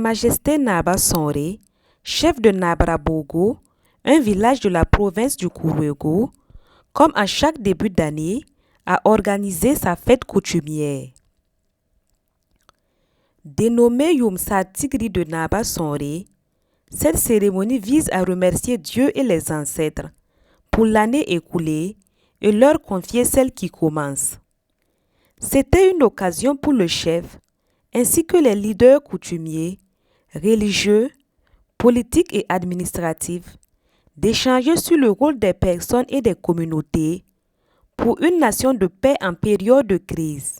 Majesté Naba Sonré, chef de Nabrabogo, un village de la province du Kourouego, comme à chaque début d'année, a organisé sa fête coutumière. Dénommée Youmsa Tigri de Naba Sonré, cette cérémonie vise à remercier Dieu et les ancêtres pour l'année écoulée et leur confier celle qui commence. C'était une occasion pour le chef, ainsi que les leaders coutumiers, religieux, politiques et administratifs, d'échanger sur le rôle des personnes et des communautés pour une nation de paix en période de crise.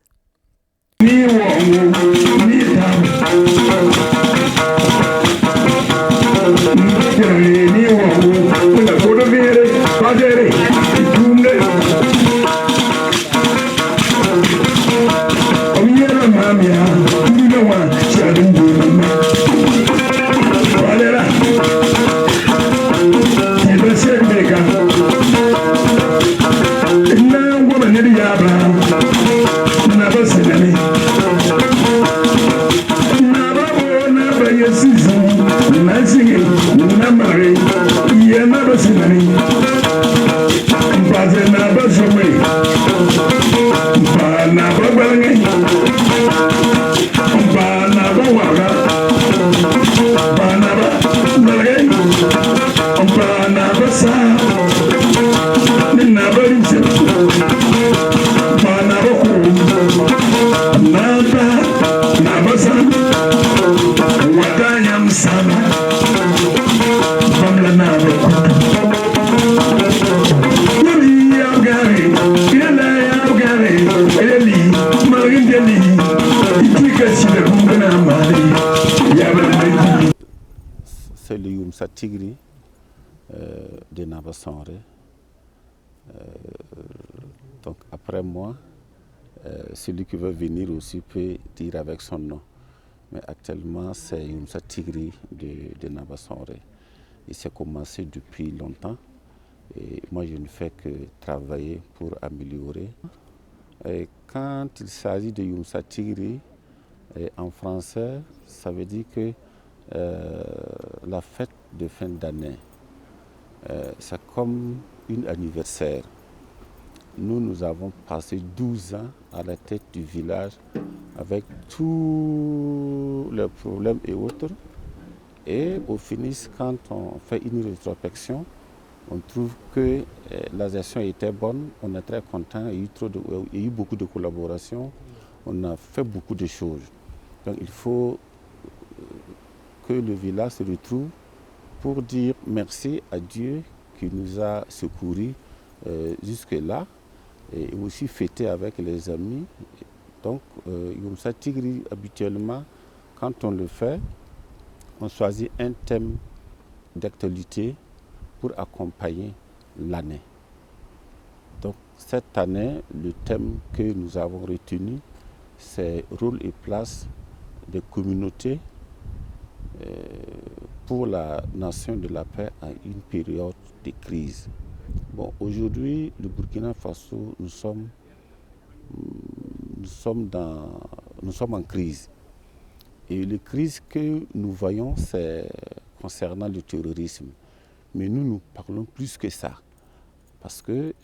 C'est le Youmsa Tigri de Naba Sonré. Donc après moi, celui qui veut venir aussi peut dire avec son nom. Mais actuellement, c'est Youmsa Tigri de Naba Sonré. Il s'est commencé depuis longtemps et moi je ne fais que travailler pour améliorer. Et quand il s'agit de Youmsa Tigri, en français, ça veut dire que la fête de fin d'année, c'est comme un anniversaire. Nous avons passé 12 ans à la tête du village avec tous les problèmes et autres. Et au finish, quand on fait une rétrospection, on trouve que la gestion était bonne, on est très content, il y a eu beaucoup de collaboration, on a fait beaucoup de choses. Donc il faut que le village se retrouve pour dire merci à Dieu qui nous a secourus jusque-là et aussi fêter avec les amis. Donc Youmsa Tigri, habituellement, quand on le fait, on choisit un thème d'actualité pour accompagner l'année. Donc cette année, le thème que nous avons retenu, c'est rôle et place des communautés pour la nation de la paix à une période de crise. Bon, aujourd'hui, le Burkina Faso, nous sommes en crise. Et les crises que nous voyons, c'est concernant le terrorisme. Mais nous parlons plus que ça. Parce que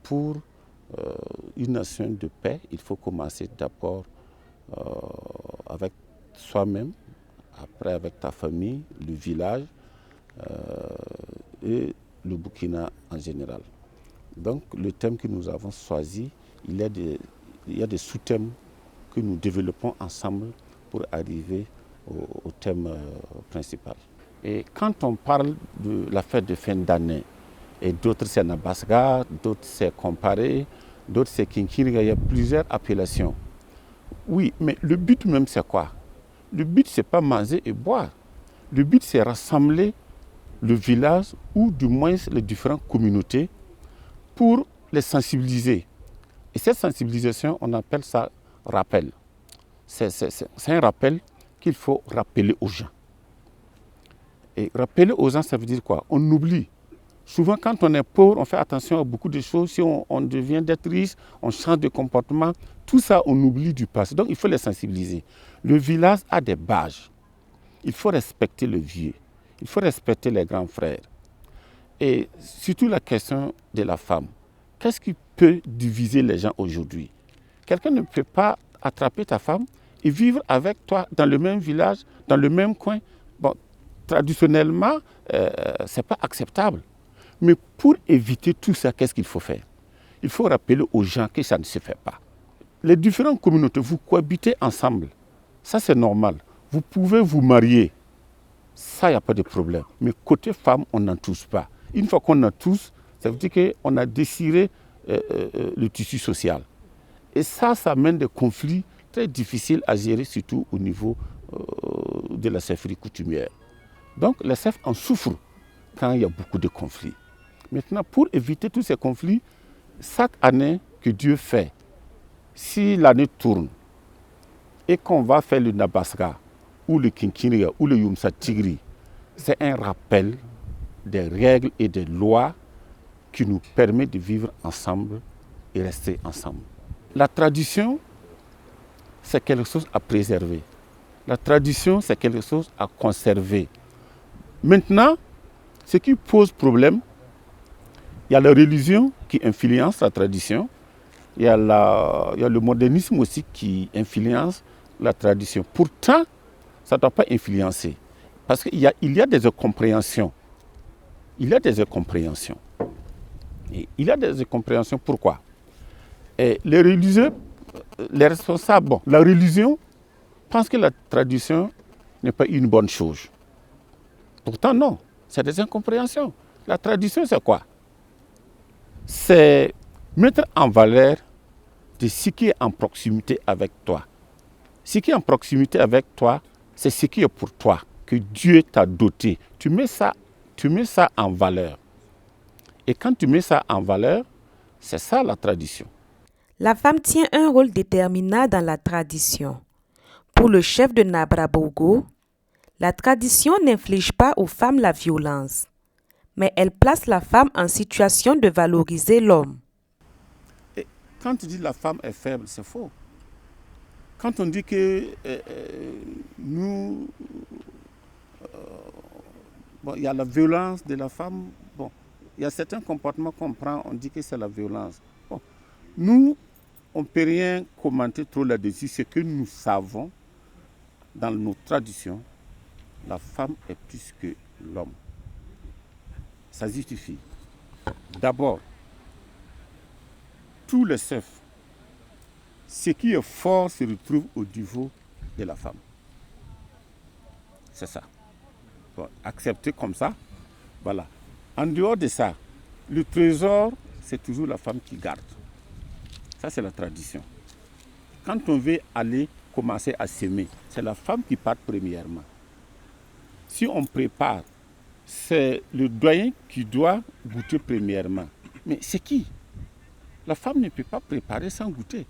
pour une nation de paix, il faut commencer d'abord avec soi-même, après avec ta famille, le village et le Burkina en général. Donc le thème que nous avons choisi, il y a des sous-thèmes que nous développons ensemble pour arriver au thème principal. Et quand on parle de la fête de fin d'année, et d'autres c'est Nabasga, d'autres c'est Comparé, d'autres c'est Kinkiriga, il y a plusieurs appellations. Oui, mais le but même c'est quoi? Le but c'est pas manger et boire. Le but c'est rassembler le village ou du moins les différentes communautés pour les sensibiliser. Et cette sensibilisation, on appelle ça rappel. C'est un rappel qu'il faut rappeler aux gens. Et rappeler aux gens, ça veut dire quoi? On oublie. Souvent, quand on est pauvre, on fait attention à beaucoup de choses. Si on devient d'être riche, on change de comportement. Tout ça, on oublie du passé. Donc, il faut les sensibiliser. Le village a des bâches. il faut respecter le vieux, il faut respecter les grands frères. Et surtout la question de la femme. Qu'est-ce qui peut diviser les gens aujourd'hui? Quelqu'un ne peut pas attraper ta femme et vivre avec toi dans le même village, dans le même coin. Bon, traditionnellement, ce n'est pas acceptable. Mais pour éviter tout ça, qu'est-ce qu'il faut faire? Il faut rappeler aux gens que ça ne se fait pas. Les différentes communautés, vous cohabitez ensemble. Ça, c'est normal. Vous pouvez vous marier. Ça, il n'y a pas de problème. Mais côté femme, on n'en touche pas. Une fois qu'on en touche, ça veut dire qu'on a désiré le tissu social. Et ça mène des conflits très difficiles à gérer, surtout au niveau de la chefferie coutumière. Donc, les chefs en souffrent quand il y a beaucoup de conflits. Maintenant, pour éviter tous ces conflits, chaque année que Dieu fait, si l'année tourne et qu'on va faire le Nabasga, ou le Kinkiniga, ou le Yumsa Tigri, c'est un rappel des règles et des lois qui nous permet de vivre ensemble et rester ensemble. La tradition, c'est quelque chose à préserver. La tradition, c'est quelque chose à conserver. Maintenant, ce qui pose problème, il y a la religion qui influence la tradition, il y a le modernisme aussi qui influence la tradition. Pourtant, ça ne doit pas influencer. Parce qu'il y a des incompréhensions. Il y a des incompréhensions. Et il y a des incompréhensions. Pourquoi? Et les religieux, les responsables, la religion pense que la tradition n'est pas une bonne chose. Pourtant, non. C'est des incompréhensions. La tradition, c'est quoi? C'est mettre en valeur de ce qui est en proximité avec toi. Ce qui est en proximité avec toi, c'est ce qui est pour toi, que Dieu t'a doté. Tu mets ça en valeur. Et quand tu mets ça en valeur, c'est ça la tradition. La femme tient un rôle déterminant dans la tradition. Pour le chef de Nabrabogo, la tradition n'inflige pas aux femmes la violence, mais elle place la femme en situation de valoriser l'homme. Et quand tu dis la femme est faible, c'est faux. Quand on dit que nous, il y a la violence de la femme, il y a certains comportements qu'on prend, on dit que c'est la violence. Nous, on ne peut rien commenter trop là-dessus. Ce que nous savons, dans nos traditions, la femme est plus que l'homme. Ça justifie. D'abord, tous les chefs, ce qui est fort se retrouve au niveau de la femme. C'est ça. Accepter comme ça, voilà. En dehors de ça, le trésor, c'est toujours la femme qui garde. Ça, c'est la tradition. Quand on veut aller commencer à s'aimer, c'est la femme qui part premièrement. Si on prépare, c'est le doyen qui doit goûter premièrement. Mais c'est qui? La femme ne peut pas préparer sans goûter.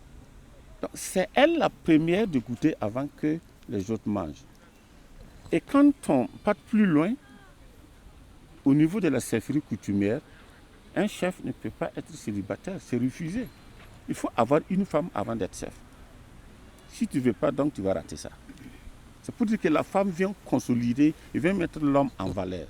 Donc, c'est elle la première de goûter avant que les autres mangent. Et quand on part plus loin, au niveau de la chefferie coutumière, un chef ne peut pas être célibataire, c'est refusé. Il faut avoir une femme avant d'être chef. Si tu ne veux pas, donc tu vas rater ça. C'est pour dire que la femme vient consolider et vient mettre l'homme en valeur.